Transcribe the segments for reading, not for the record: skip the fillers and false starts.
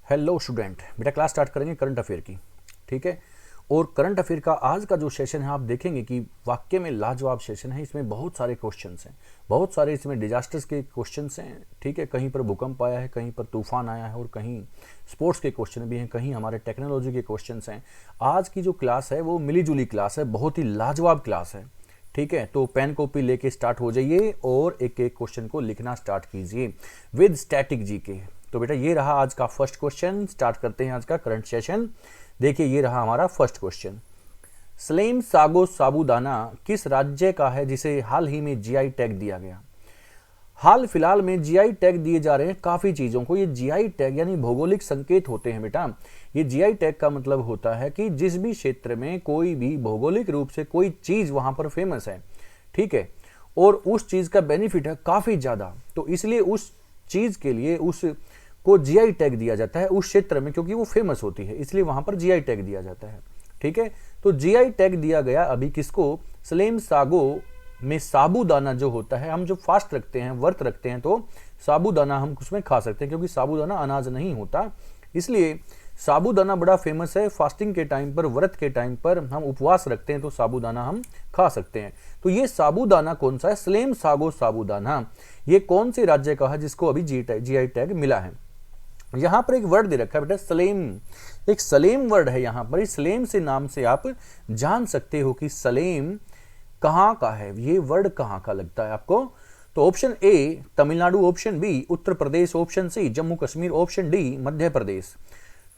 Hello student, बेटा class start करेंगे current affair की। ठीक है, और करंट अफेयर का आज का जो सेशन है आप देखेंगे कि वाकई में लाजवाब सेशन है। इसमें बहुत सारे क्वेश्चंस हैं, बहुत सारे इसमें डिजास्टर्स के क्वेश्चंस हैं। ठीक है, कहीं पर भूकंप आया है, कहीं पर तूफान आया है, और कहीं स्पोर्ट्स के क्वेश्चन भी हैं, कहीं हमारे टेक्नोलॉजी के क्वेश्चंस हैं। आज की जो क्लास है वो मिली जुली क्लास है, बहुत ही लाजवाब क्लास है। ठीक है, तो पेन कॉपी लेके स्टार्ट हो जाइए और एक एक क्वेश्चन को लिखना स्टार्ट कीजिए विद स्टैटिक जीके। तो बेटा ये रहा आज का फर्स्ट क्वेश्चन। स्टार्ट करते हैं आज का करंट सेशन। देखिए ये रहा हमारा फर्स्ट क्वेश्चन। सलेम सागो साबूदाना किस राज्य का है जिसे हाल ही में जीआई टैग दिया गया? हाल फिलहाल में जीआई टैग दिए जा रहे हैं काफी चीजों को। ये जीआई टैग यानी भौगोलिक संकेत होते हैं बेटा। ये जीआई टैग का मतलब होता है कि जिस भी क्षेत्र में कोई भी भौगोलिक रूप से कोई चीज वहां पर फेमस है, ठीक है, और उस चीज का बेनिफिट है काफी ज्यादा, तो इसलिए उस चीज के लिए उस को जीआई टैग दिया जाता है उस क्षेत्र में, क्योंकि वो फेमस होती है, इसलिए वहां पर जीआई टैग दिया जाता है। ठीक है, तो जीआई टैग दिया गया अभी किसको? सलेम सागो में साबूदाना जो होता है, हम जो फास्ट रखते हैं, व्रत रखते हैं, तो साबूदाना हम उसमें खा सकते हैं, क्योंकि साबूदाना अनाज नहीं होता, इसलिए साबूदाना बड़ा फेमस है। फास्टिंग के टाइम पर, व्रत के टाइम पर हम उपवास रखते हैं तो साबूदाना हम खा सकते हैं। तो ये साबूदाना कौन सा है? सलेम सागो साबूदाना। ये कौन से राज्य का है जिसको अभी जीआई टैग मिला है? यहां पर एक वर्ड दे रखा है बेटा, सलेम। एक सलेम वर्ड है यहां पर। इस सलेम से नाम से आप जान सकते हो कि सलेम कहां का है, ये वर्ड कहां का लगता है आपको। तो option A Tamil Nadu, option B Uttar Pradesh, option C Jammu Kashmir, option D Madhya Pradesh.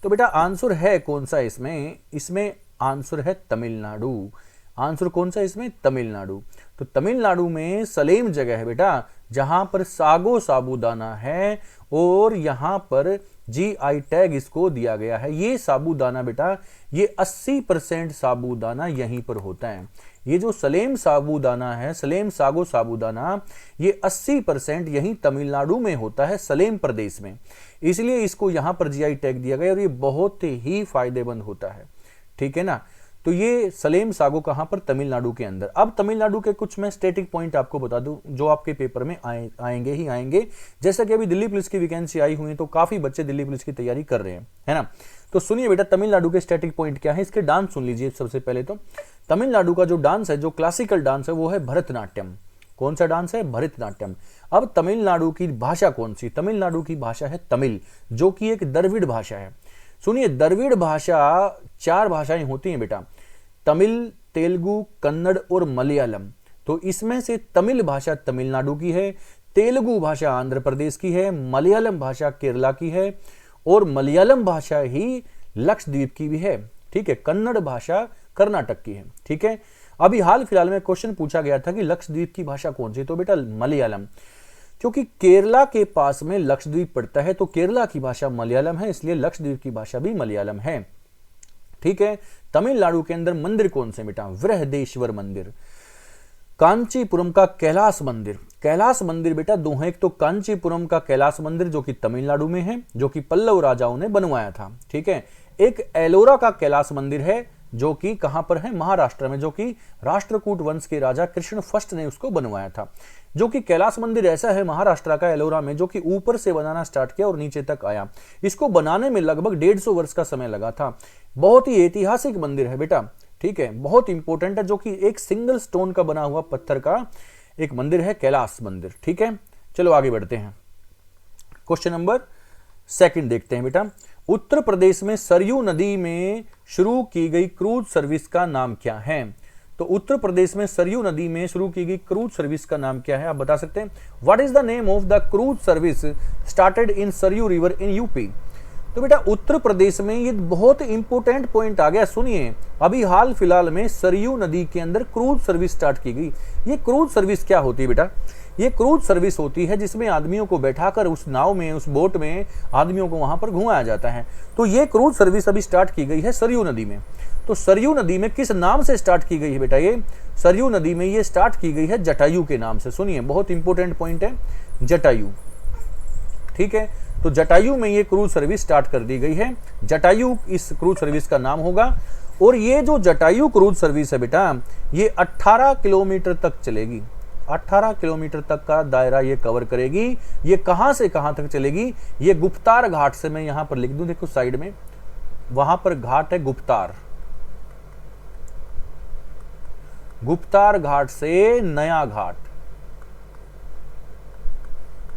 तो बेटा आंसर है कौन सा इसमें? इसमें आंसर है तमिलनाडु। आंसर कौन सा इसमें? तमिलनाडु। तो तमिलनाडु में सलेम जगह है बेटा, जहां पर सागो साबूदाना है, और यहां पर जीआई टैग इसको दिया गया है। ये साबूदाना बेटा, ये 80% साबूदाना यहीं पर होता है। ये जो सलेम साबूदाना है, सलेम सागो साबूदाना, ये 80% यहीं तमिलनाडु में होता है, सलेम प्रदेश में, इसलिए इसको यहां पर जीआई टैग दिया गया और ये बहुत ही फायदेमंद होता है। ठीक है ना, तो ये सलेम सागो कहां पर? तमिलनाडु के अंदर। अब तमिलनाडु के कुछ मैं स्टैटिक पॉइंट आपको बता दूं जो आपके पेपर में आएंगे ही आएंगे। जैसा कि अभी दिल्ली पुलिस की वैकेंसी आई हुई है, तो काफी बच्चे दिल्ली पुलिस की तैयारी कर रहे हैं, है ना। तो सुनिए बेटा, तमिलनाडु के स्टैटिक पॉइंट क्या है, इसके डांस सुन लीजिए। सबसे पहले तो तमिलनाडु का जो डांस है, जो क्लासिकल डांस है, वो है भरतनाट्यम। कौन सा डांस है? भरतनाट्यम। अब तमिलनाडु की भाषा कौन सी? तमिलनाडु की भाषा है तमिल, जो कि एक द्रविड़ भाषा है। सुनिए, द्रविड़ भाषा 4 भाषाएं होती हैं बेटा, तमिल, तेलुगु, कन्नड़ और मलयालम। तो इसमें से तमिल भाषा तमिलनाडु की है, तेलुगु भाषा आंध्र प्रदेश की है, मलयालम भाषा केरला की है, और मलयालम भाषा ही लक्षद्वीप की भी है। ठीक है, कन्नड़ भाषा कर्नाटक की है। ठीक है, अभी हाल फिलहाल में क्वेश्चन पूछा गया था कि लक्षद्वीप की भाषा कौन सी? तो बेटा मलयालम, क्योंकि केरला के पास में लक्षद्वीप पड़ता है, तो केरला की भाषा मलयालम है, इसलिए लक्षद्वीप की भाषा भी मलयालम है। ठीक है, तमिलनाडु के अंदर मंदिर कौन से बेटा? बृहदेश्वर मंदिर। कांचीपुरम का कैलाश मंदिर। कैलाश मंदिर बेटा दो हैं, एक तो कांचीपुरम का कैलाश मंदिर जो कि तमिलनाडु में है, जो कि पल्लव राजाओं ने बनवाया था। ठीक है, एक एलोरा का कैलाश मंदिर है जो कि कहां पर है? महाराष्ट्र में, जो कि राष्ट्रकूट वंश के राजा कृष्ण फर्स्ट ने उसको बनवाया था। जो कि कैलाश मंदिर ऐसा है महाराष्ट्र का एलोरा में, जो कि ऊपर से बनाना स्टार्ट किया और नीचे तक आया। इसको बनाने में लगभग 150 वर्ष का समय लगा था। बहुत ही ऐतिहासिक मंदिर है बेटा। ठीक है, बहुत इंपॉर्टेंट है, जो कि एक सिंगल स्टोन का बना हुआ पत्थर का एक मंदिर है, कैलाश मंदिर। ठीक है, चलो आगे बढ़ते हैं। क्वेश्चन नंबर 2 देखते हैं बेटा। उत्तर प्रदेश में सरयू नदी में शुरू की गई क्रूज सर्विस का नाम क्या है? तो उत्तर प्रदेश में सरयू नदी में शुरू की गई क्रूज सर्विस का नाम क्या है? आप बता सकते हैं। What is the name of the cruise service started in Saryu river in UP? तो बेटा उत्तर प्रदेश में ये बहुत इंपॉर्टेंट पॉइंट आ गया। सुनिए, अभी हाल फिलहाल में सरयू नदी के अंदर क्रूज सर्विस स्टार्ट की गई। ये क्रूज सर्विस क्या होती है बेटा? ये क्रूज सर्विस होती है जिसमें आदमियों को बैठाकर उस नाव में, उस बोट में आदमियों को वहां पर घुमाया जाता है। तो ये क्रूज सर्विस अभी स्टार्ट की गई है सरयू नदी में। तो सरयू नदी में किस नाम से स्टार्ट की गई है बेटा? ये सरयू नदी में ये स्टार्ट की गई है जटायु के नाम से। सुनिए, बहुत इंपॉर्टेंट पॉइंट है, जटायु। ठीक है, तो जटायु में ये क्रूज सर्विस स्टार्ट कर दी गई है। जटायु इस क्रूज सर्विस का नाम होगा। और ये जो जटायु क्रूज सर्विस है बेटा, ये 18 किलोमीटर तक चलेगी। 18 किलोमीटर तक का दायरा ये कवर करेगी। ये कहां से कहां तक चलेगी? ये गुप्तार घाट से, मैं यहां पर लिख दूं, देखो साइड में वहां पर घाट है गुप्तार, गुप्तार घाट से नया घाट,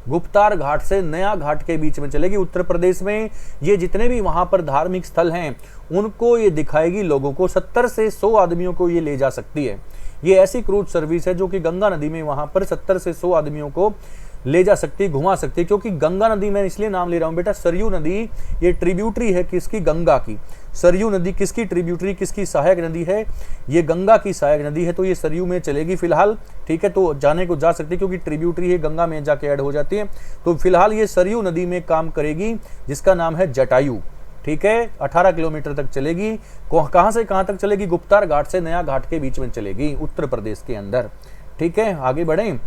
गुप्तार घाट से नया घाट के बीच में चलेगी। उत्तर प्रदेश में ये जितने भी वहां पर धार्मिक स्थल हैं उनको ये दिखाएगी लोगों को। 70 से 100 आदमियों को ये ले जा सकती है। ये ऐसी क्रूज सर्विस है जो कि गंगा नदी में वहां पर 70 से 100 आदमियों को ले जा सकती है, घुमा सकती है। क्योंकि गंगा नदी मैं इसलिए नाम ले रहा हूं बेटा, सरयू नदी ये ट्रिब्यूटरी है किसकी? गंगा की। सरयू नदी किसकी ट्रिब्यूटरी, किसकी सहायक नदी है? ये गंगा की सहायक नदी है। तो ये सरयू में चलेगी फिलहाल, ठीक है। तो जाने को जा सकती है क्योंकि ट्रिब्यूटरी है, गंगा में जाके ऐड हो जाती है। तो फिलहाल ये सरयू नदी में काम करेगी जिसका नाम है जटायु, ठीक है। 18 किलोमीटर तक चलेगी। कहां से कहां तक चलेगी? गुप्तार घाट से नया घाट के बीच में चलेगी उत्तर प्रदेश के अंदर, ठीक है। आगे बढ़ें,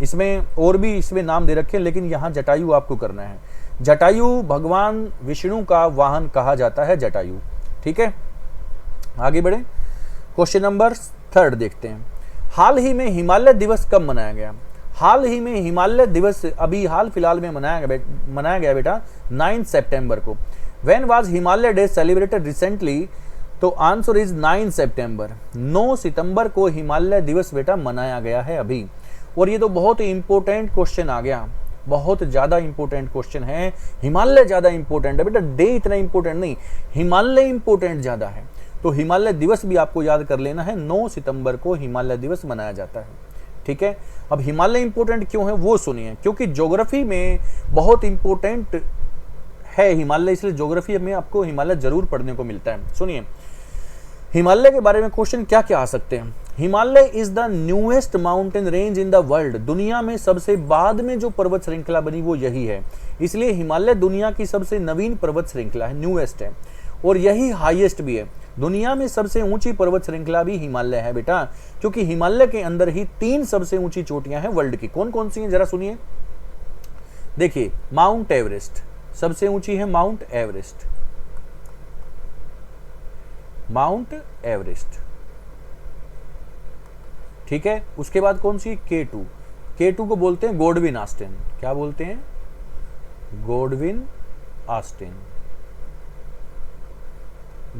इसमें और भी इसमें नाम दे रखे हैं लेकिन यहां जटायु आपको करना है। जटायु भगवान विष्णु का वाहन कहा जाता है, जटायु, ठीक है। आगे बढ़े, क्वेश्चन नंबर 3 देखते हैं। हाल ही में हिमालय दिवस कब मनाया गया? हाल ही में हिमालय दिवस अभी हाल फिलहाल में मनाया गया बेटा 9 सितंबर को। When was Himalaya day celebrated recently? तो आंसर इज 9 सितंबर। 9 सितंबर को हिमालय दिवस बेटा मनाया गया है अभी। और ये तो बहुत इंपॉर्टेंट क्वेश्चन आ गया, बहुत ज्यादा इंपॉर्टेंट क्वेश्चन है। हिमालय ज्यादा इंपॉर्टेंट है बेटा, डे इतना इंपॉर्टेंट नहीं, हिमालय इंपॉर्टेंट ज्यादा है। तो हिमालय दिवस भी आपको याद कर लेना है, 9 सितंबर को हिमालय दिवस मनाया जाता है, ठीक है। अब हिमालय इंपॉर्टेंट क्यों है वो सुनिए, क्योंकि ज्योग्राफी में बहुत इंपॉर्टेंट है हिमालय, इसलिए ज्योग्राफी में आपको हिमालय जरूर पढ़ने को मिलता है। सुनिए हिमालय के बारे में क्वेश्चन क्या क्या आ सकते हैं। Himalaya is the newest mountain range in the world. दुनिया में सबसे बाद में जो पर्वत श्रृंखला बनी वो यही है, इसलिए हिमालय दुनिया की सबसे नवीन पर्वत श्रृंखला है, न्यूएस्ट है, और यही हाईएस्ट भी है। दुनिया में सबसे ऊंची पर्वत श्रृंखला भी हिमालय है बेटा, क्योंकि हिमालय के अंदर ही 3 सबसे ऊंची चोटियां हैं वर्ल्ड की। कौन कौन सी हैं जरा सुनिए। देखिए माउंट एवरेस्ट सबसे ऊंची है, माउंट एवरेस्ट, माउंट एवरेस्ट, ठीक है। उसके बाद कौन सी? K2। K2 को बोलते हैं गोडविन आस्टेन। क्या बोलते हैं? Godwin Austen,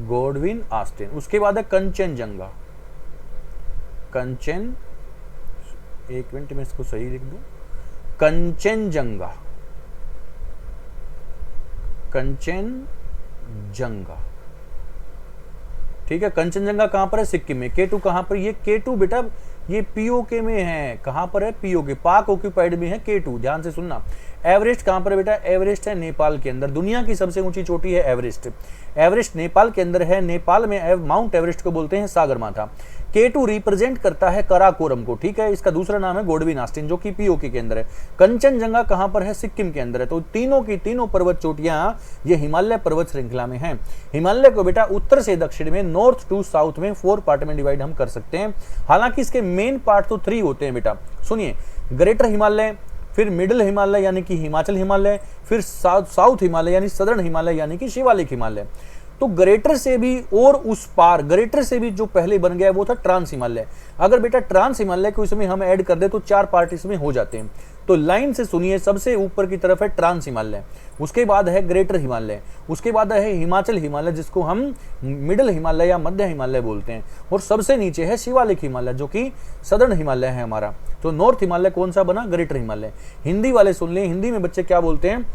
Godwin Austen. उसके बाद है कंचनजंगा, कंचन, एक मिनट में इसको सही लिख दूं, कंचनजंगा, कंचनजंगा, ठीक है। कंचनजंगा कहां पर है? सिक्किम में। K2 कहां पर? ये K2 बेटा ये पीओके में है। कहां पर है? पीओके, पाक ऑक्यूपाइड में है K2, ध्यान से सुनना। एवरेस्ट कहां पर है बेटा? एवरेस्ट है नेपाल के अंदर। दुनिया की सबसे ऊंची चोटी है एवरेस्ट, एवरेस्ट नेपाल के अंदर है। नेपाल में माउंट एवरेस्ट को बोलते हैं सागरमाथा। K2 रिप्रेजेंट करता है कराकोरम को, ठीक है। इसका दूसरा नाम है गोडविन आस्टेन जो कि पीओके के अंदर है। कंचनजंगा कहां पर है? सिक्किम के अंदर है। तो तीनों की तीनों पर्वत चोटियां ये हिमालय पर्वत श्रृंखला में हैं। हिमालय को बेटा उत्तर से दक्षिण में, नॉर्थ टू साउथ में 4 पार्ट में डिवाइड हम कर सकते हैं। हालांकि इसके मेन पार्ट तो 3 होते हैं बेटा। सुनिए, ग्रेटर हिमालय, फिर मिडिल हिमालय यानी कि हिमाचल हिमालय, फिर साउथ हिमालय यानी सदर्न हिमालय यानी कि शिवालिक हिमालय। तो ग्रेटर से भी और उस पार, ग्रेटर से भी जो पहले बन गया है वो था ट्रांस हिमालय। अगर बेटा ट्रांस हिमालय को इसमें हम ऐड कर दे तो 4 पार्ट इसमें हो जाते हैं। तो लाइन से सुनिए, सबसे ऊपर की तरफ है ट्रांस हिमालय, उसके बाद है ग्रेटर हिमालय, उसके बाद है हिमाचल हिमालय जिसको हम मिडिल हिमालय या मध्य हिमालय बोलते हैं, और सबसे नीचे है शिवालिक हिमालय जो कि सदर्न हिमालय है हमारा। तो नॉर्थ हिमालय कौन सा बना? ग्रेटर हिमालय। हिंदी वाले सुन लें, हिंदी में बच्चे क्या बोलते हैं?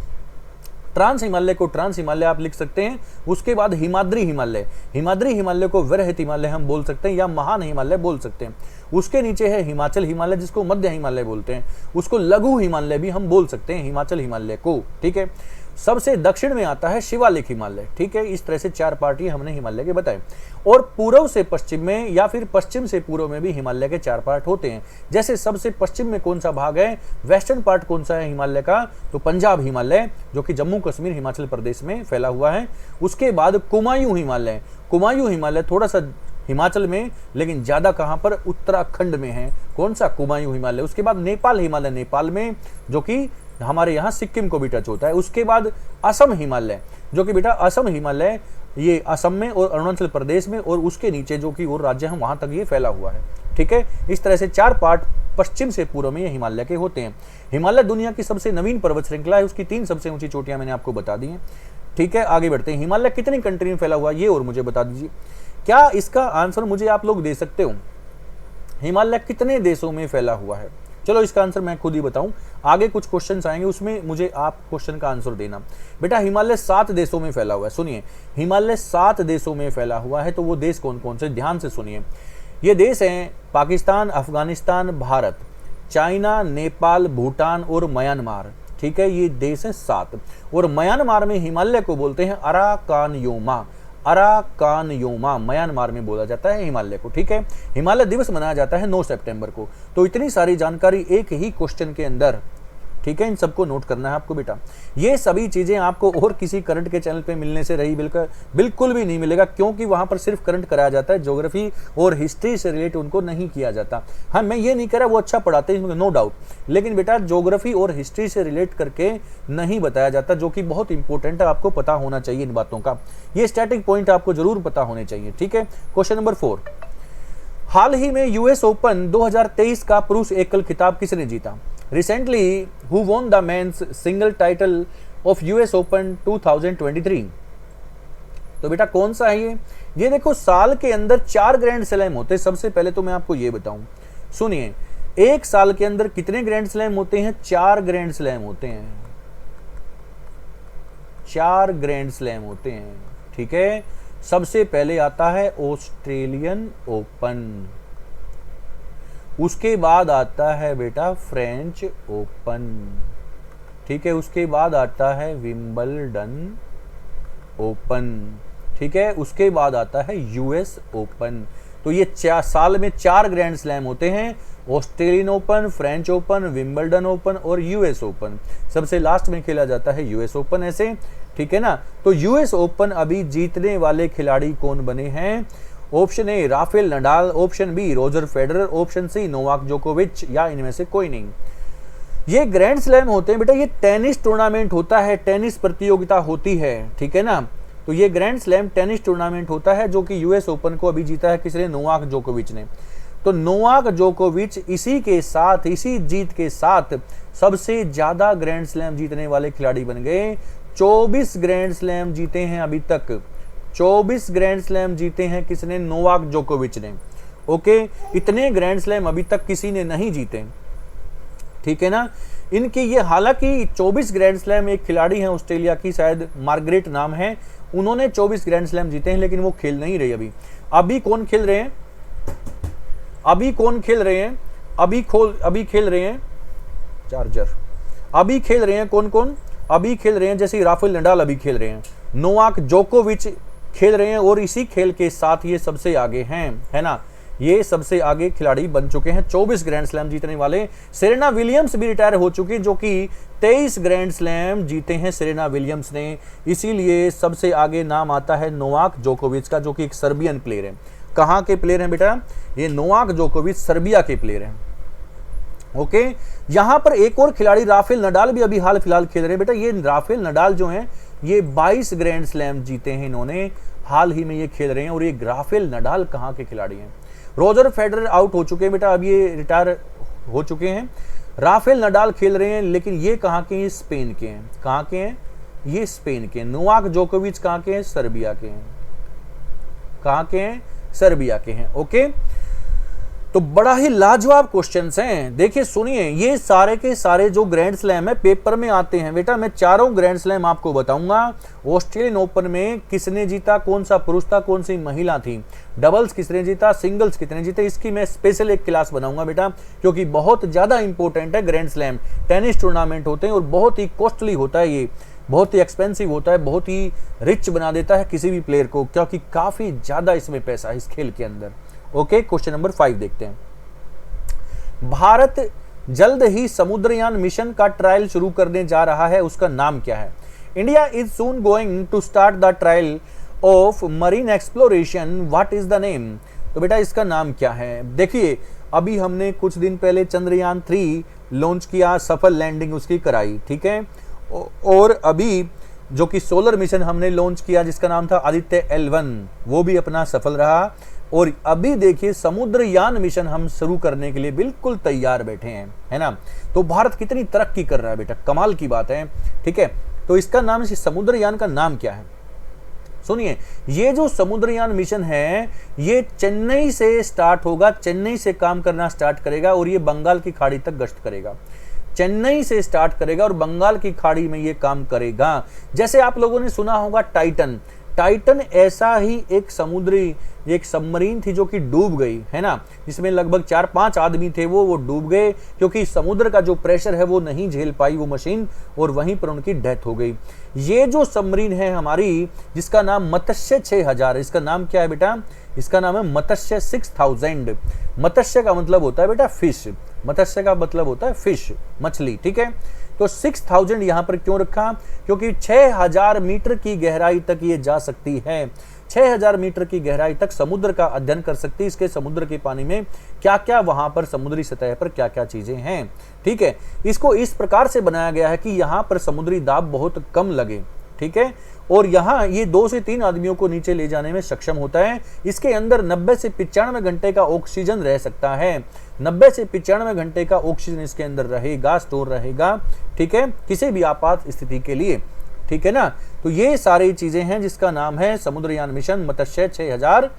ट्रांस हिमालय को ट्रांस हिमालय आप लिख सकते हैं। उसके बाद हिमाद्री हिमालय, हिमाद्री हिमालय को वृहत हिमालय हम बोल सकते हैं या महान हिमालय बोल सकते हैं। उसके नीचे है हिमाचल हिमालय जिसको मध्य हिमालय बोलते हैं, उसको लघु हिमालय भी हम बोल सकते हैं हिमाचल हिमालय को, ठीक है। सबसे दक्षिण में आता है शिवालिक हिमालय, ठीक है। इस तरह से 4 पार्ट ये हमने हिमालय के बताए। और पूर्व से पश्चिम में या फिर पश्चिम से पूर्व में भी हिमालय के 4 पार्ट होते हैं। जैसे सबसे पश्चिम में कौन सा भाग है? वेस्टर्न पार्ट कौन सा है हिमालय का? तो पंजाब हिमालय जो कि जम्मू कश्मीर हिमाचल प्रदेश में फैला हुआ है। उसके बाद कुमायूं हिमालय, कुमायूं हिमालय थोड़ा सा हिमाचल में लेकिन ज्यादा कहां पर? उत्तराखंड में है। कौन सा? कुमायूं हिमालय। उसके बाद नेपाल हिमालय, नेपाल में जो कि हमारे यहाँ सिक्किम को भी टच होता है। उसके बाद असम हिमालय जो कि बेटा असम हिमालय ये असम में और अरुणाचल प्रदेश में, और उसके नीचे जो कि और राज्य हैं वहां तक ये फैला हुआ है, ठीक है। इस तरह से 4 पार्ट पश्चिम से पूर्व में ये हिमालय के होते हैं। हिमालय दुनिया की सबसे नवीन पर्वत श्रृंखला है, उसकी 3 सबसे ऊंची चोटियां मैंने आपको बता दी हैं। ठीक है, आगे बढ़ते हैं। हिमालय कितनी कंट्री में फैला हुआ है ये और मुझे बता दीजिए। क्या इसका आंसर मुझे आप लोग दे सकते हो? हिमालय कितने देशों में फैला हुआ है? चलो इसका आंसर मैं खुद ही बताऊं, आगे कुछ क्वेश्चंस आएंगे उसमें मुझे आप क्वेश्चन का आंसर देना। बेटा हिमालय 7 देशों में फैला हुआ है। सुनिए, हिमालय 7 देशों में फैला हुआ है। तो वो देश कौन कौन से, ध्यान से सुनिए। ये देश हैं पाकिस्तान, अफगानिस्तान, भारत, चाइना, नेपाल, भूटान और म्यांमार। ठीक है, ये देश हैं 7। और म्यांमार में हिमालय को बोलते हैं अराकानयोमा। अराकानयोमा म्यांमार में बोला जाता है हिमालय को। ठीक है, हिमालय दिवस मनाया जाता है 9 सितंबर को। तो इतनी सारी जानकारी एक ही क्वेश्चन के अंदर, ठीक है, इन सबको नोट करना है आपको बेटा। ये सभी चीजें आपको और किसी करंट के चैनल पे मिलने से रही बिल्कुल भी नहीं मिलेगा, क्योंकि वहां पर सिर्फ करंट कराया जाता है, ज्योग्राफी और हिस्ट्री से रिलेट उनको नहीं किया जाता। हाँ, मैं ये नहीं कह रहा वो अच्छा पढ़ाते हैं, नो डाउट, लेकिन बेटा ज्योग्राफी और हिस्ट्री से रिलेट करके नहीं बताया जाता, जो कि बहुत इंपॉर्टेंट है, आपको पता होना चाहिए इन बातों का। ये स्टैटिक पॉइंट आपको जरूर पता होने चाहिए। ठीक है, क्वेश्चन नंबर 4, हाल ही में यूएस ओपन 2023 का पुरुष एकल खिताब किसने जीता? Recently, who won the men's single title of US Open 2023? तो बेटा कौन सा है ये देखो, साल के अंदर 4 ग्रैंड स्लैम होते हैं। सबसे पहले तो मैं आपको ये बताऊं, सुनिए, एक साल के अंदर कितने ग्रैंड स्लैम होते हैं? 4 ग्रैंड स्लैम होते हैं। 4 ग्रैंड स्लैम होते हैं। ठीक है, सबसे पहले आता है ऑस्ट्रेलियन ओपन, उसके बाद आता है बेटा फ्रेंच ओपन। ठीक है, उसके बाद आता है विंबलडन ओपन। ठीक है, उसके बाद आता है यूएस ओपन। तो ये साल में 4 ग्रैंड स्लैम होते हैं, Australian open, French open, Wimbledon open और यूएस ओपन। सबसे लास्ट में खेला जाता है यूएस ओपन ऐसे। ठीक है ना, तो यूएस ओपन अभी जीतने वाले खिलाड़ी कौन बने हैं? Option A Rafael Nadal, option B Roger Federer, option C Novak जोकोविच, या इनमें से कोई नहीं। ये ग्रैंड स्लैम होते हैं बेटा, ये टेनिस टूर्नामेंट होता है, टेनिस प्रतियोगिता होती है। ठीक है ना, तो ये ग्रैंड स्लैम टेनिस टूर्नामेंट होता है, जो कि यूएस ओपन को अभी जीता है किसने? नोवाक जोकोविच ने। तो नोवाक जोकोविच इसी के साथ, इसी जीत के साथ सबसे ज्यादा ग्रैंड स्लैम जीतने वाले खिलाड़ी बन गए। 24 ग्रैंड स्लैम जीते हैं अभी तक। 24 ग्रैंड स्लैम जीते हैं किसने? नोवाक जोकोविच ने। ओके, इतने ग्रैंड स्लैम अभी तक किसी ने नहीं जीते। ठीक है ना, इनकी ये, हालांकि 24 ग्रैंड स्लैम, एक खिलाड़ी है ऑस्ट्रेलिया की, शायद मार्गरेट नाम है, उन्होंने 24 ग्रैंड स्लैम जीते हैं, लेकिन वो खेल नहीं रही अभी। अभी कौन खेल रहे हैं? अभी कौन खेल रहे हैं? अभी खेल रहे हैं चार्जर। अभी खेल रहे हैं कौन कौन? अभी खेल रहे हैं जैसे राफेल नडाल अभी खेल रहे हैं, नोवाक जोकोविच खेल रहे हैं, और इसी खेल के साथ ये सबसे आगे हैं, है ना, ये सबसे आगे खिलाड़ी बन चुके हैं 24 ग्रैंड स्लैम जीतने वाले। सेरेना विलियम्स भी रिटायर हो चुकी है, जो कि 23 ग्रैंड स्लैम जीते हैं सेरेना विलियम्स ने। इसीलिए सबसे आगे नाम आता है नोवाक जोकोविच का, जो कि एक सर्बियन प्लेयर है। कहाँ के प्लेयर हैं बेटा? ये नोवाक जोकोविच सर्बिया के प्लेयर हैं। ओके, यहां पर एक और खिलाड़ी राफेल नडाल भी अभी हाल फिलहाल खेल रहे हैं बेटा। ये राफेल नडाल जो हैं, ये 22 ग्रैंड स्लैम जीते हैं इन्होंने, हाल ही में ये खेल रहे हैं। और ये राफेल नडाल कहाँ के खिलाड़ी हैं? रोजर फेडरर आउट हो चुके हैं बेटा, अब ये रिटायर हो चुके हैं। राफेल नडाल खेल रहे हैं, लेकिन ये कहाँ के हैं? स्पेन के हैं। कहाँ के हैं? ये स्पेन के। नोवाक जोकोविच कहाँ के हैं? सर्बिया के हैं। कहाँ के हैं? सर्बिया के हैं। ओके, तो बड़ा ही लाजवाब क्वेश्चंस हैं। देखिए सुनिए, ये सारे के सारे जो ग्रैंड स्लैम है पेपर में आते हैं बेटा। मैं चारों ग्रैंड स्लैम आपको बताऊंगा। ऑस्ट्रेलियन ओपन में किसने जीता, कौन सा पुरुष था, कौन सी महिला थी, डबल्स किसने जीता, सिंगल्स कितने जीते, इसकी मैं स्पेशल एक क्लास बनाऊंगा बेटा, क्योंकि बहुत ज्यादा इंपॉर्टेंट है। ग्रैंड स्लैम टेनिस टूर्नामेंट होते हैं और बहुत ही कॉस्टली होता है, ये बहुत ही एक्सपेंसिव होता है, बहुत ही रिच बना देता है किसी भी प्लेयर को, क्योंकि काफी ज्यादा इसमें पैसा है इस खेल के अंदर। ओके, क्वेश्चन नंबर 5 देखते हैं। भारत जल्द ही समुद्रयान मिशन का ट्रायल शुरू करने जा रहा है, उसका नाम क्या है? India is soon going to start the trial of marine exploration, what is the name? तो बेटा इसका नाम क्या है? देखिए, अभी हमने कुछ दिन पहले चंद्रयान 3 लॉन्च किया, सफल लैंडिंग उसकी कराई, ठीक है। और अभी जो कि सोलर मिशन हमने लॉन्च किया जिसका नाम था आदित्य L1, वो भी अपना सफल रहा। और अभी देखिए समुद्रयान मिशन हम शुरू करने के लिए बिल्कुल तैयार बैठे हैं, है ना। तो भारत कितनी तरक्की कर रहा है बेटा, कमाल की बात है, ठीक है। तो इसका नाम, इस समुद्रयान का नाम क्या है? सुनिए, ये जो समुद्रयान मिशन है ये चेन्नई से स्टार्ट होगा, चेन्नई से काम करना स्टार्ट करेगा और ये बंगाल की खाड़ी तक गश्त करेगा। चेन्नई से स्टार्ट करेगा और बंगाल की खाड़ी में ये काम करेगा। जैसे आप लोगों ने सुना होगा टाइटन, टाइटन ऐसा ही एक समुद्री एक सबमरीन थी जो कि डूब गई, है ना, जिसमें लगभग 4-5 आदमी थे, वो डूब गए क्योंकि समुद्र का जो प्रेशर है वो नहीं झेल पाई वो मशीन, और वहीं पर उनकी डेथ हो गई। ये जो सबमरीन है हमारी, जिसका नाम मत्स्य 6000, इसका नाम क्या है बेटा? इसका नाम है मत्स्य 6000। मत्स्य का मतलब होता है बेटा फिश, मत्स्य का मतलब होता है फिश, मछली, ठीक है। तो 6000 यहां पर क्यों रखा? क्योंकि 6000 मीटर की गहराई तक ये जा सकती है, 6000 मीटर की गहराई तक समुद्र का अध्ययन कर सकती है। इसके समुद्र के पानी में क्या क्या, वहां पर समुद्री सतह पर क्या क्या चीजें हैं, ठीक है। इसको इस प्रकार से बनाया गया है कि यहां पर समुद्री दाब बहुत कम लगे, ठीक है, और यहां ये 2 से 3 आदमियों को नीचे ले जाने में सक्षम होता है। इसके अंदर 90 से 95 घंटे का ऑक्सीजन रह सकता है, 90 से 95 घंटे का ऑक्सीजन इसके अंदर रहेगा, स्टोर रहेगा, ठीक है, किसी भी आपात स्थिति के लिए, ठीक है ना। तो ये सारी चीजें हैं जिसका नाम है समुद्रयान मिशन मत्स्य 6000।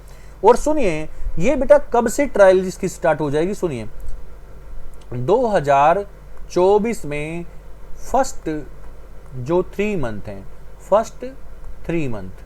और सुनिए, ये बेटा कब से ट्रायल इसकी स्टार्ट हो जाएगी? सुनिए, 2024 में फर्स्ट जो 3 मंथ हैं, फर्स्ट 3 मंथ,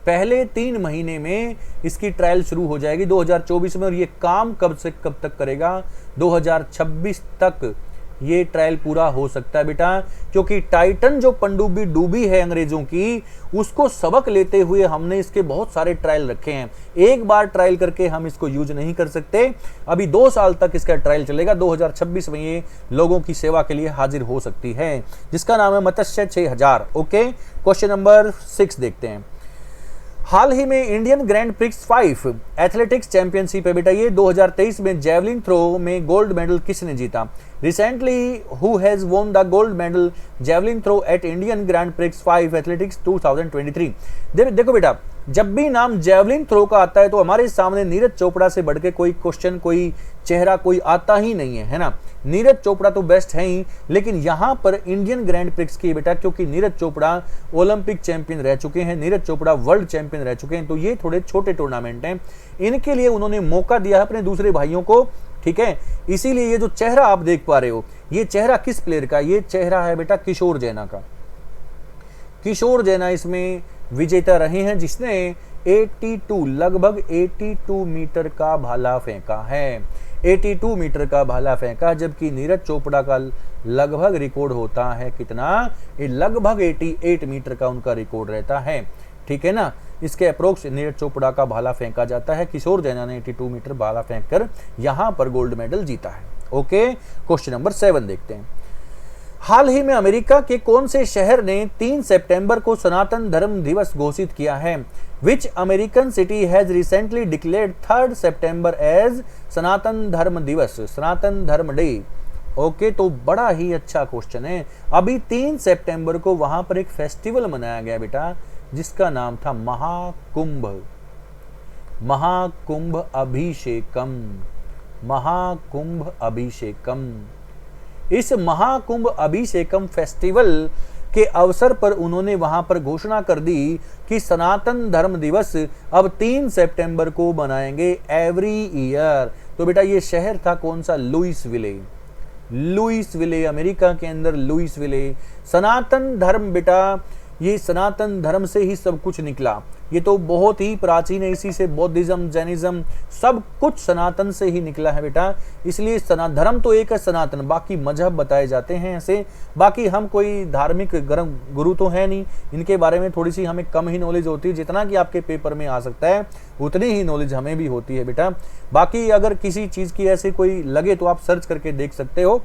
पहले 3 महीने में इसकी ट्रायल शुरू हो जाएगी 2024 में। और ये काम कब से कब तक करेगा? 2026 तक ये ट्रायल पूरा हो सकता है बेटा, क्योंकि टाइटन जो पनडुब्बी डूबी है अंग्रेजों की, उसको सबक लेते हुए हमने इसके बहुत सारे ट्रायल रखे हैं। एक बार ट्रायल करके हम इसको यूज नहीं कर सकते, अभी 2 साल तक इसका ट्रायल चलेगा। 2026 में ये लोगों की सेवा के लिए हाजिर हो सकती है, जिसका नाम है मत्स्य 6000। ओके, क्वेश्चन नंबर 6 देखते हैं। हाल ही में Indian Grand Prix 5 athletics championship है बेटा, ये 2023 में जेवलिन थ्रो में गोल्ड मेडल किसने जीता? Recently who has won the gold medal javelin throw at Indian Grand Prix 5 athletics 2023? देखो बेटा, जब भी नाम जेवलिन थ्रो का आता है तो हमारे सामने नीरज चोपड़ा से बढ़ के कोई क्वेश्चन, कोई चेहरा कोई आता ही नहीं है ना। नीरज चोपड़ा तो बेस्ट है ही, लेकिन यहां पर इंडियन ग्रैंड प्रिक्स की बेटा, क्योंकि नीरज चोपड़ा ओलंपिक चैंपियन रह चुके हैं, नीरज चोपड़ा वर्ल्ड चैंपियन रह चुके हैं, तो ये थोड़े छोटे टूर्नामेंट हैं, इनके लिए उन्होंने मौका दिया है अपने दूसरे भाइयों को, ठीक है। इसीलिए ये जो चेहरा आप देख पा रहे हो, ये चेहरा किस प्लेयर का? ये चेहरा है बेटा किशोर जैना का। किशोर जैना इसमें विजेता रहे हैं, जिसने 82 लगभग 82 मीटर का भाला फेंका है, 82 मीटर का भाला फेंका, जबकि नीरज चोपड़ा का लगभग रिकॉर्ड होता है कितना? लगभग 88 मीटर का उनका रिकॉर्ड रहता है, ठीक है ना। इसके अप्रोक्स नीरज चोपड़ा का भाला फेंका जाता है, किशोर जैना ने 82 मीटर भाला फेंककर यहां पर गोल्ड मेडल जीता है। ओके, क्वेश्चन नंबर 7 देखते हैं। हाल ही में अमेरिका के कौन से शहर ने 3 सितंबर को सनातन धर्म दिवस घोषित किया है? Which American city has recently declared 3 September as Sanatan Dharma Diwas, सनातन धर्म डे? ओके, तो बड़ा ही अच्छा क्वेश्चन है। अभी 3 सितंबर को वहां पर एक फेस्टिवल मनाया गया बेटा, जिसका नाम था महाकुंभ, महाकुंभ अभिषेकम, महाकुंभ अभिषेकम। इस महाकुंभ अभिषेकम फेस्टिवल के अवसर पर उन्होंने वहां पर घोषणा कर दी कि सनातन धर्म दिवस अब 3 सितंबर को मनाएंगे एवरी ईयर। तो बेटा ये शहर था कौन सा? लुइसविले, लुइसविले, अमेरिका के अंदर लुइसविले। सनातन धर्म बेटा, ये सनातन धर्म से ही सब कुछ निकला, ये तो बहुत ही प्राचीन है, इसी से बौद्धिज्म, जैनिज्म सब कुछ सनातन से ही निकला है बेटा। इसलिए धर्म तो एक है सनातन, बाकी मजहब बताए जाते हैं ऐसे। बाकी हम कोई धार्मिक गुरु तो है नहीं, इनके बारे में थोड़ी सी हमें कम ही नॉलेज होती है, जितना कि आपके पेपर में आ सकता है उतनी ही नॉलेज हमें भी होती है बेटा। बाकी अगर किसी चीज की ऐसे कोई लगे तो आप सर्च करके देख सकते हो,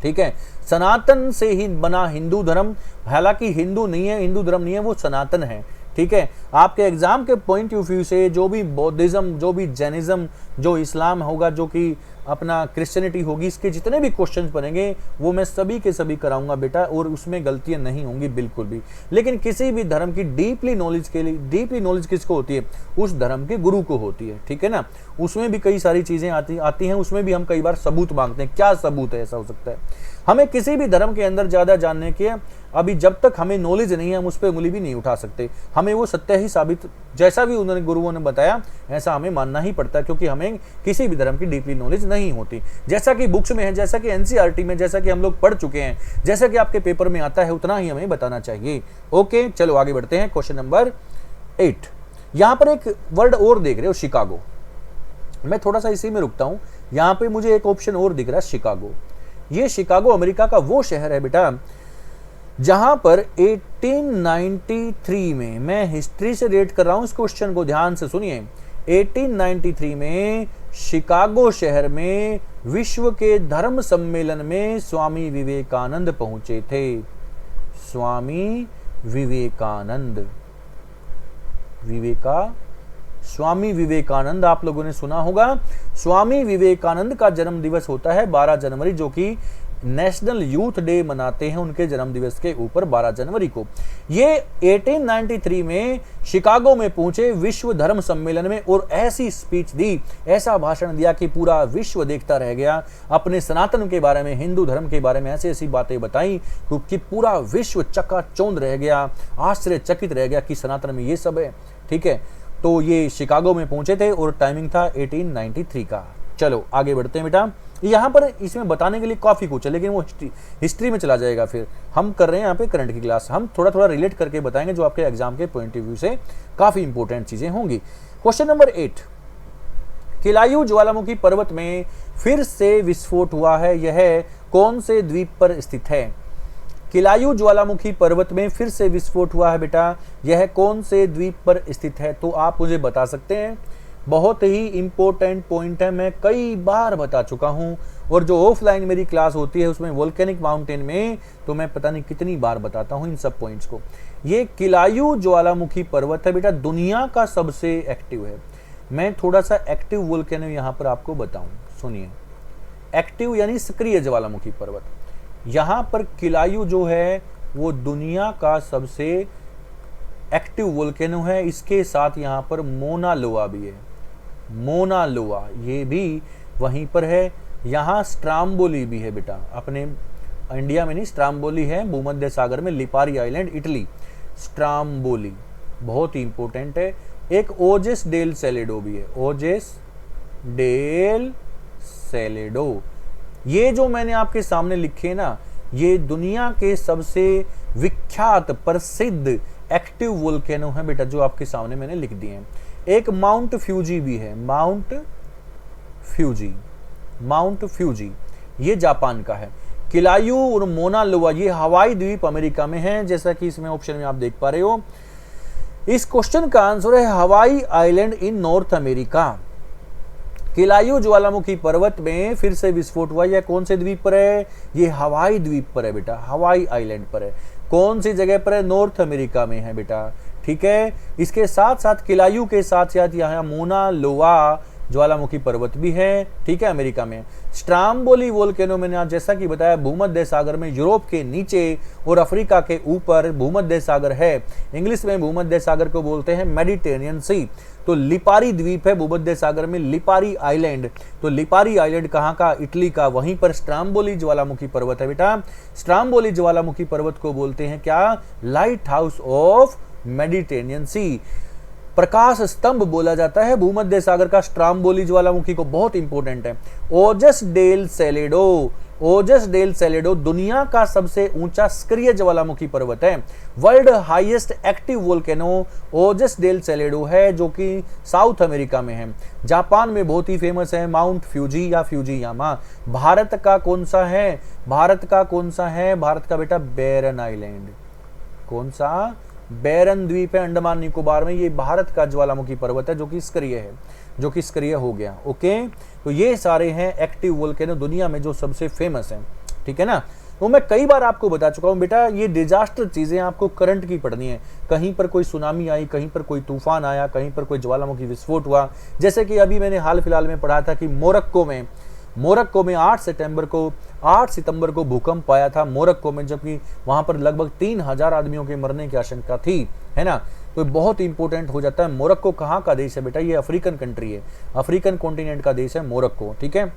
ठीक है। सनातन से ही बना हिंदू धर्म, हालांकि हिंदू नहीं है, हिंदू धर्म नहीं है, वो सनातन है, ठीक है। आपके एग्जाम के पॉइंट ऑफ व्यू से जो भी बौद्धिज्म, जो भी जैनिज्म, जो इस्लाम होगा, जो कि अपना क्रिश्चियनिटी होगी, इसके जितने भी क्वेश्चंस बनेंगे वो मैं सभी के सभी कराऊंगा बेटा, और उसमें गलतियां नहीं होंगी बिल्कुल भी। लेकिन किसी भी धर्म की डीपली नॉलेज के लिए, डीपली नॉलेज किसको होती है? उस धर्म के गुरु को होती है, ठीक है ना। उसमें भी कई सारी चीजें आती हैं, उसमें भी हम कई बार सबूत मांगते हैं, क्या सबूत है, ऐसा हो सकता है। हमें किसी भी धर्म के अंदर ज्यादा जानने के अभी जब तक हमें नॉलेज नहीं है, हम उस पर उंगली भी नहीं उठा सकते। हमें वो सत्य ही साबित, जैसा भी उन्होंने गुरुओं ने बताया ऐसा हमें मानना ही पड़ता है, क्योंकि हमें किसी भी धर्म की डीपली नॉलेज नहीं होती। जैसा कि बुक्स में है, जैसा कि एनसीईआरटी में, जैसा कि हम लोग पढ़ चुके हैं, जैसा कि आपके पेपर में आता है, उतना ही हमें बताना चाहिए। ओके, चलो आगे बढ़ते हैं। क्वेश्चन नंबर 8, यहां पर एक वर्ड और देख रहे हो, शिकागो। मैं थोड़ा सा इसी में रुकता हूं, यहां पे मुझे एक ऑप्शन और दिख रहा है, शिकागो। ये शिकागो अमेरिका का वो शहर है बेटा जहां पर 1893 में, मैं हिस्ट्री से रेट कर रहा हूं इस क्वेश्चन को, ध्यान से सुनिए। 1893 में शिकागो शहर में विश्व के धर्म सम्मेलन में स्वामी विवेकानंद पहुंचे थे। स्वामी विवेकानंद, स्वामी विवेकानंद आप लोगों ने सुना होगा। स्वामी विवेकानंद का जन्म दिवस होता है 12 जनवरी, जो कि नेशनल यूथ डे मनाते हैं उनके जन्म दिवस के ऊपर 12 जनवरी को। ये 1893 में शिकागो में पहुंचे विश्व धर्म सम्मेलन में, और ऐसी स्पीच दी, ऐसा भाषण दिया कि पूरा विश्व देखता रह गया। अपने सनातन के बारे में, हिंदू धर्म के बारे में ऐसी ऐसी बातें बताई कि पूरा विश्व चकाचौंध रह गया, आश्चर्यचकित रह गया कि सनातन में ये सब है, ठीक है। तो ये शिकागो में पहुंचे थे और टाइमिंग था 1893 का। चलो आगे बढ़ते हैं बेटा। यहाँ पर इसमें बताने के लिए काफी कुछ है, लेकिन वो हिस्ट्री में चला जाएगा। फिर हम कर रहे हैं यहाँ पे करंट की क्लास, हम थोड़ा थोड़ा रिलेट करके बताएंगे जो आपके एग्जाम के पॉइंट ऑफ व्यू से काफी इंपॉर्टेंट चीजें होंगी। क्वेश्चन नंबर 8, किलायू ज्वालामुखी पर्वत में फिर से विस्फोट हुआ है, यह कौन से द्वीप पर स्थित है? किलायू ज्वालामुखी पर्वत में फिर से विस्फोट हुआ है बेटा, यह कौन से द्वीप पर स्थित है? तो आप मुझे बता सकते हैं। बहुत ही इंपॉर्टेंट पॉइंट है, मैं कई बार बता चुका हूं, और जो ऑफलाइन मेरी क्लास होती है उसमें वोल्केनिक माउंटेन में, तो मैं पता नहीं कितनी बार बताता हूं इन सब पॉइंट्स को। ये किलायू ज्वालामुखी पर्वत है बेटा, दुनिया का सबसे एक्टिव है। मैं थोड़ा सा एक्टिव वोल्केनो यहां पर आपको बताऊं, सुनिए। एक्टिव यानी सक्रिय ज्वालामुखी पर्वत, यहां पर किलायू जो है वो दुनिया का सबसे एक्टिव वोल्केनो है। इसके साथ यहां पर मोना लोआ भी है, मोना लोआ ये भी वहीं पर है। यहाँ स्ट्राम्बोली भी है बेटा, अपने इंडिया में नहीं, स्ट्राम्बोली है भूमध्य सागर में, लिपारी आइलैंड, इटली। स्ट्राम्बोली बहुत ही इंपॉर्टेंट है। एक ओजेस डेल सेलेडो भी है, ओजेस डेल सेलेडो। ये जो मैंने आपके सामने लिखे ना, ये दुनिया के सबसे विख्यात प्रसिद्ध एक्टिव वोल्केनो है बेटा, जो आपके सामने मैंने लिख दिए हैं। एक माउंट फ्यूजी भी है, माउंट फ्यूजी ये जापान का है। किलायू और मोना लोआ ये हवाई द्वीप अमेरिका में है, जैसा कि इसमें ऑप्शन में आप देख पा रहे हो। इस क्वेश्चन का आंसर है Hawaii island in north America. किलायू ज्वालामुखी पर्वत में फिर से विस्फोट हुआ, यह कौन से द्वीप पर है? ये हवाई द्वीप पर है बेटा, हवाई आइलैंड पर है। कौन सी जगह पर है? नॉर्थ अमेरिका में है बेटा, ठीक है। इसके साथ साथ किलायू के साथ साथ यहाँ मोना लोआ ज्वालामुखी पर्वत भी है, ठीक है, अमेरिका में। स्ट्राम्बोली वोल्केनो मैंने जैसा कि बताया भूमध्य सागर में, यूरोप के नीचे और अफ्रीका के ऊपर भूमध्य सागर है। इंग्लिश में भूमध्य सागर को बोलते हैं मेडिटेरियन सी। तो लिपारी द्वीप है भूमध्य सागर में, लिपारी आइलैंड। तो लिपारी आइलैंड कहाँ का? इटली का। वहीं पर स्ट्राम्बोली ज्वालामुखी पर्वत है बेटा। स्ट्राम्बोली ज्वालामुखी पर्वत को बोलते हैं क्या? लाइट हाउस ऑफ मेडिटेरियन सी। प्रकाश स्तंभ बोला जाता है भूमध्य सागर का स्ट्राम्बोली ज्वालामुखी को, बहुत इंपॉर्टेंट है। ओजस डेल सेलेडो, ओजस डेल सेलेडो दुनिया का सबसे ऊंचा सक्रिय ज्वालामुखी पर्वत है। वर्ल्ड हाईएस्ट एक्टिव वोल्केनो ओजस डेल सेलेडो है, जो कि साउथ अमेरिका में है। जापान में बहुत ही फेमस है माउंट फ्यूजी या फ्यूजियामा। भारत का कौन सा है? भारत का कौन सा है? भारत का बेटा बैरन आइलैंड। कौन सा? बैरन द्वीप है अंडमान निकोबार में। ये भारत का ज्वालामुखी पर्वत है जो कि सक्रिय है, जो कि सक्रिय हो गया। ओके, तो ये सारे हैं एक्टिव वोल्केनो दुनिया में जो सबसे फेमस हैं, ठीक है ना। तो मैं कई बार आपको बता चुका हूं बेटा, ये डिजास्टर चीजें आपको करंट की पढ़नी है। कहीं पर कोई सुनामी आई, कहीं पर कोई तूफान आया, कहीं पर कोई ज्वालामुखी विस्फोट हुआ। जैसे कि अभी मैंने हाल फिलहाल में पढ़ा था कि मोरक्को में 8 सितंबर को भूकंप आया था मोरक्को में, जबकि वहां पर लगभग 3000 आदमियों के मरने की आशंका थी, है ना। तो बहुत इंपॉर्टेंट हो जाता है। मोरक्को कहाँ का देश है बेटा? ये अफ्रीकन कंट्री है, अफ्रीकन कॉन्टिनेंट का देश है मोरक्को, ठीक है।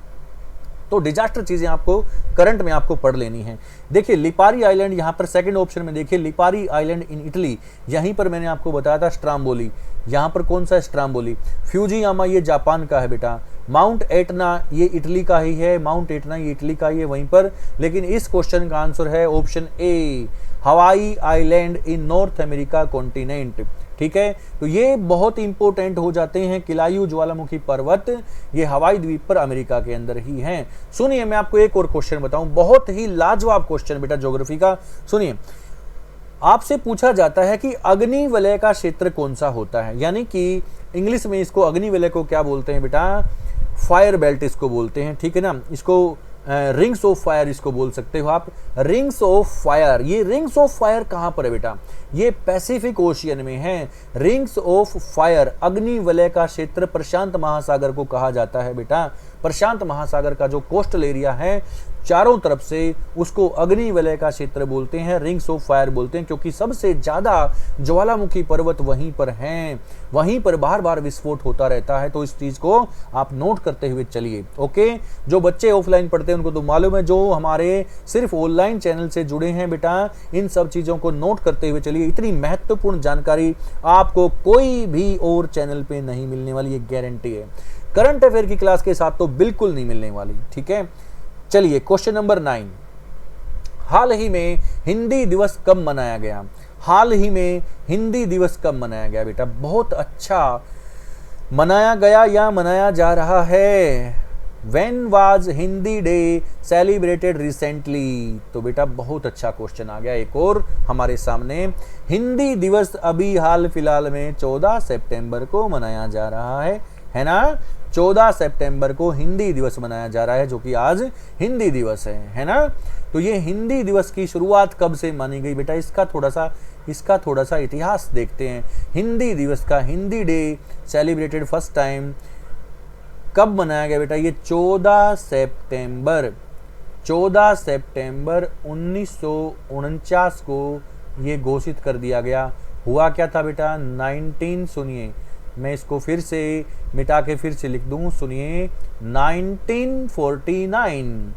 तो डिजास्टर चीजें आपको करंट में आपको पढ़ लेनी है। देखिए लिपारी आइलैंड यहाँ पर सेकंड ऑप्शन में, देखिए लिपारी आइलैंड इन इटली, यहीं पर मैंने आपको बताया था स्ट्राम्बोली, यहाँ पर कौन सा स्ट्राम्बोली। फ्यूजियामा ये जापान का है बेटा। माउंट एटना ये इटली का ही है, माउंट एटना ये इटली का ही है वहीं पर। लेकिन इस क्वेश्चन का आंसर है option A, Hawaii island in north America continent, ठीक है। तो ये बहुत इंपॉर्टेंट हो जाते हैं। किलायू ज्वालामुखी पर्वत ये हवाई द्वीप पर अमेरिका के अंदर ही हैं। सुनिए मैं आपको एक और क्वेश्चन बताऊं, बहुत ही लाजवाब क्वेश्चन बेटा ज्योग्राफी का। सुनिए, आपसे पूछा जाता है कि अग्निवलय का क्षेत्र कौन सा होता है, यानी कि इंग्लिश में इसको अग्निवलय को क्या बोलते हैं बेटा? फायर बेल्ट इसको बोलते हैं, ठीक है ना। इसको रिंग्स ऑफ फायर इसको बोल सकते हो आप, रिंग्स ऑफ फायर। ये रिंग्स ऑफ फायर कहां पर है बेटा? ये पैसिफिक ओशियन में है। रिंग्स ऑफ फायर, अग्निवलय का क्षेत्र प्रशांत महासागर को कहा जाता है बेटा। प्रशांत महासागर का जो कोस्टल एरिया है चारों तरफ से, उसको अग्निवलय का क्षेत्र बोलते हैं, रिंग्स ऑफ फायर बोलते हैं, क्योंकि सबसे ज्यादा ज्वालामुखी पर्वत वहीं पर हैं, वहीं पर बार बार विस्फोट होता रहता है। तो इस चीज को आप नोट करते हुए चलिए, ओके। जो बच्चे ऑफलाइन पढ़ते हैं उनको तो मालूम है, जो हमारे सिर्फ ऑनलाइन चैनल से जुड़े हैं बेटा, इन सब चीजों को नोट करते हुए चलिए। इतनी महत्वपूर्ण जानकारी आपको कोई भी और चैनल पे नहीं मिलने वाली, ये गारंटी है। करंट अफेयर की क्लास के साथ तो बिल्कुल नहीं मिलने वाली, ठीक है। चलिए क्वेश्चन नंबर 9, हाल ही में हिंदी दिवस कब मनाया गया? हाल ही में हिंदी दिवस कब मनाया गया बेटा? बहुत अच्छा, मनाया गया या मनाया जा रहा है। When was Hindi day celebrated recently? तो बेटा बहुत अच्छा क्वेश्चन आ गया एक और हमारे सामने। हिंदी दिवस अभी हाल फिलहाल में 14 सितंबर को मनाया जा रहा है ना। 14 सितंबर को हिंदी दिवस मनाया जा रहा है, जो कि आज हिंदी दिवस है ना। तो ये हिंदी दिवस की शुरुआत कब से मानी गई बेटा? इसका थोड़ा सा इतिहास देखते हैं। हिंदी दिवस का, Hindi day celebrated first time कब मनाया गया बेटा? ये 14 सितंबर 1949 को ये घोषित कर दिया गया। हुआ क्या था बेटा? 19, सुनिए मैं इसको फिर से मिटा के फिर से लिख दूं, सुनिए 1949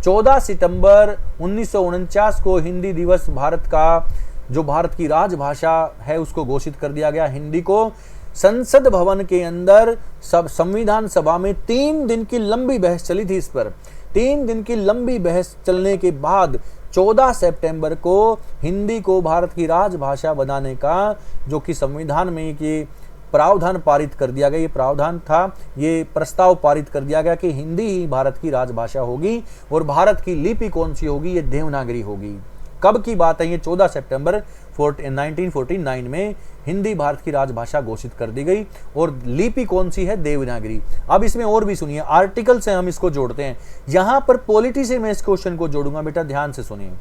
14 सितंबर 1949 को हिंदी दिवस भारत की राजभाषा है उसको घोषित कर दिया गया। हिंदी को संसद भवन के अंदर संविधान सभा में 3 दिन की लंबी बहस चली थी इस पर। 3 दिन की लंबी बहस चलने के बाद 14 सितंबर को हिंदी को भारत की राजभाषा बनाने का जो कि संविधान में ये प्रावधान पारित कर दिया गया, ये प्रावधान था, ये प्रस्ताव पारित कर दिया गया कि हिंदी ही भारत की राजभाषा होगी और भारत की लिपि कौन सी होगी? ये देवनागरी होगी। कब की बात है ये? 14 सितंबर 1949 में हिंदी भारत की राजभाषा घोषित कर दी गई और लिपि कौन सी है? देवनागरी। अब इसमें और भी सुनिए, आर्टिकल से हम इसको जोड़ते हैं। यहां पर पॉलिटी से मैं इस क्वेश्चन को जोड़ूंगा बेटा, ध्यान से सुनिए।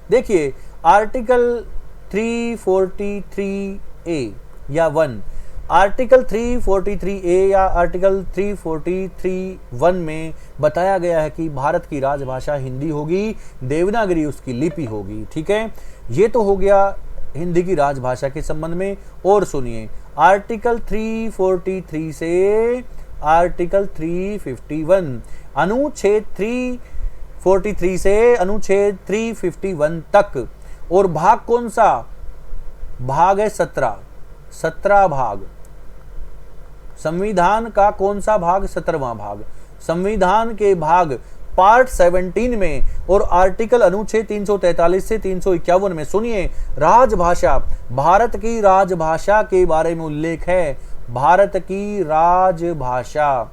देखिए आर्टिकल 343A या 1, आर्टिकल 343A या आर्टिकल 343(1) में बताया गया है कि भारत की राजभाषा हिंदी होगी, देवनागरी उसकी लिपि होगी, ठीक है। ये तो हो गया हिंदी की राजभाषा के संबंध में। और सुनिए आर्टिकल 343 से आर्टिकल 351, अनुच्छेद 343 से अनुच्छेद 351 तक, और भाग कौन सा? भाग है 17 भाग। संविधान का कौन सा भाग? 17वां भाग। संविधान के भाग पार्ट 17 में और आर्टिकल अनुच्छेद 343 से 351 में सुनिए, राजभाषा, भारत की राजभाषा के बारे में उल्लेख है। भारत की राजभाषा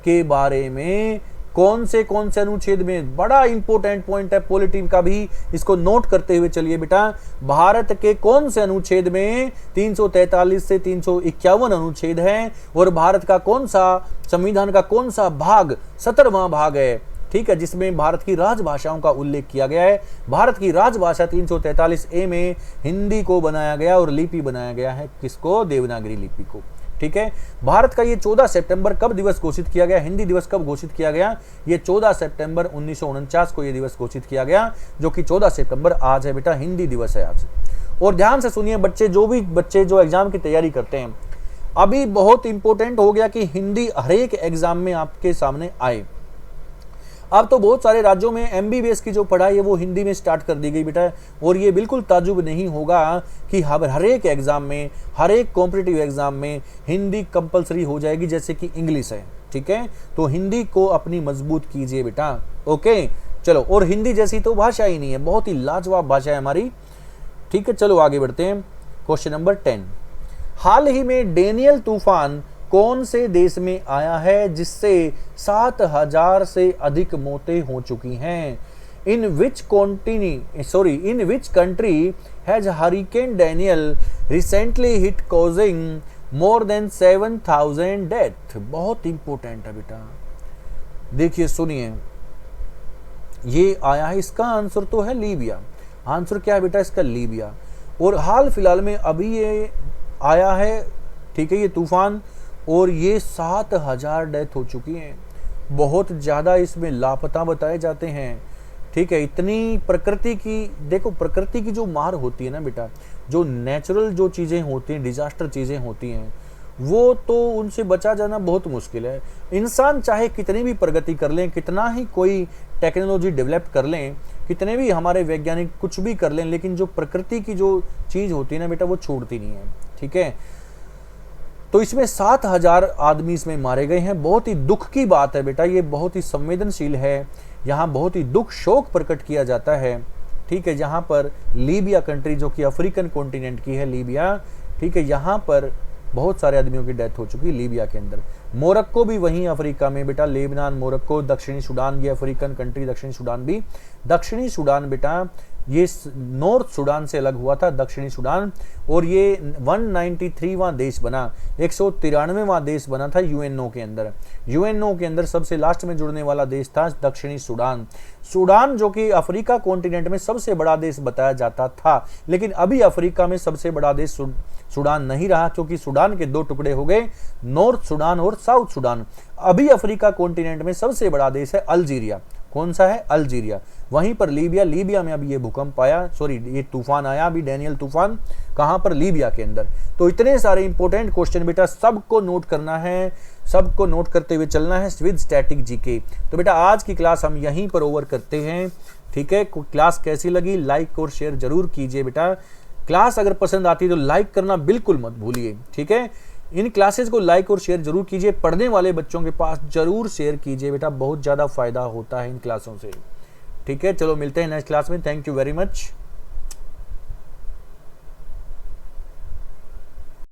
के बारे में कौन से अनुच्छेद में? बड़ा इंपॉर्टेंट पॉइंट है पॉलिटी का भी, इसको नोट करते हुए चलिए बेटा। भारत के कौन से अनुच्छेद में? 343 से 351 अनुच्छेद है। और भारत का कौन सा, संविधान का कौन सा भाग? 17वां भाग है, ठीक है, जिसमें भारत की राजभाषाओं का उल्लेख किया गया है। भारत की राजभाषा 343A में हिंदी को बनाया गया और लिपि बनाया गया है, किसको? देवनागरी लिपि को, ठीक है। भारत का ये 14 सितंबर कब दिवस घोषित किया गया, हिंदी दिवस कब घोषित किया गया, ये 14 सितंबर 1949 को ये दिवस घोषित किया गया, जो कि 14 सितंबर आज है बेटा, हिंदी दिवस है आज। और ध्यान से सुनिए बच्चे, जो एग्जाम की तैयारी करते हैं, अभी बहुत इंपॉर्टेंट हो गया कि हिंदी हर एक एग्जाम में आपके सामने आए। अब तो बहुत सारे राज्यों में एमबीबीएस की जो पढ़ाई है वो हिंदी में स्टार्ट कर दी गई बेटा, और ये बिल्कुल ताजुब नहीं होगा कि हर एक एग्जाम में, हर एक कॉम्पिटिटिव एग्जाम में हिंदी कंपलसरी हो जाएगी, जैसे कि इंग्लिश है, ठीक है। तो हिंदी को अपनी मजबूत कीजिए बेटा, ओके। चलो, और हिंदी जैसी तो भाषा ही नहीं है, बहुत ही लाजवाब भाषा है हमारी, ठीक है। चलो आगे बढ़ते हैं। क्वेश्चन नंबर 10, हाल ही में डेनियल तूफान कौन से देश में आया है जिससे 7000 से अधिक मौतें हो चुकी हैं? In which country has hurricane Daniel recently hit causing more than 7000 death? बहुत इंपॉर्टेंट है बेटा, देखिए सुनिए, ये आया है, इसका आंसर तो है लीबिया। आंसर क्या है बेटा इसका? लीबिया। और हाल फिलहाल में अभी ये आया है, ठीक है, ये तूफान, और ये 7000 डेथ हो चुकी हैं। बहुत ज़्यादा इसमें लापता बताए जाते हैं, ठीक है। इतनी प्रकृति की, देखो प्रकृति की जो मार होती है ना बेटा, जो नेचुरल जो चीज़ें होती हैं, डिजास्टर चीज़ें होती हैं, वो तो उनसे बचा जाना बहुत मुश्किल है। इंसान चाहे कितनी भी प्रगति कर लें, कितना ही कोई टेक्नोलॉजी डेवलप कर लें, कितने भी हमारे वैज्ञानिक कुछ भी कर लें, लेकिन जो प्रकृति की जो चीज़ होती है ना बेटा, वो छोड़ती नहीं है, ठीक है। तो इसमें 7000 आदमी इसमें मारे गए हैं। बहुत ही दुख की बात है बेटा, ये बहुत ही संवेदनशील है, यहाँ बहुत ही दुख शोक प्रकट किया जाता है, ठीक है। जहाँ पर लीबिया कंट्री, जो कि अफ्रीकन कॉन्टिनेंट की है लीबिया, ठीक है, यहाँ पर बहुत सारे आदमियों की डेथ हो चुकी है लीबिया के अंदर। मोरक्को भी वहीं अफ्रीका में बेटा, लेबनान, मोरक्को, दक्षिणी सूडान, ये अफ्रीकन कंट्री, दक्षिणी सूडान भी। दक्षिणी सूडान बेटा ये नॉर्थ सूडान से अलग हुआ था, दक्षिणी सूडान, और ये 193वां देश बना, 193वां देश बना था यूएनओ के अंदर। यूएनओ के अंदर सबसे लास्ट में जुड़ने वाला देश था दक्षिणी सूडान। सूडान जो कि अफ्रीका कॉन्टिनेंट में सबसे बड़ा देश बताया जाता था, लेकिन अभी अफ्रीका में सबसे बड़ा देश सूडान नहीं रहा, क्योंकि सूडान के दो टुकड़े हो गए, नॉर्थ सूडान और साउथ सूडान। अभी अफ्रीका कॉन्टिनेंट में सबसे बड़ा देश है अल्जीरिया। कौन सा है? अल्जीरिया। वहीं पर लीबिया में अभी ये भूकंप आया, ये तूफान आया अभी, डेनियल तूफान, कहां पर? लीबिया के अंदर। तो इतने सारे इंपॉर्टेंट क्वेश्चन बेटा, सबको नोट करना है, सबको नोट करते हुए चलना है विद स्टैटिक जीके। तो बेटा आज की क्लास हम यहीं पर ओवर करते हैं, ठीक है। क्लास कैसी लगी लाइक और शेयर जरूर कीजिए बेटा। क्लास अगर पसंद आती है तो लाइक करना बिल्कुल मत भूलिए, ठीक है। इन क्लासेस को लाइक और शेयर जरूर कीजिए, पढ़ने वाले बच्चों के पास जरूर शेयर कीजिए बेटा, बहुत ज़्यादा फायदा होता है इन क्लासों से, ठीक है। चलो मिलते हैं नेक्स्ट क्लास में, थैंक यू वेरी मच।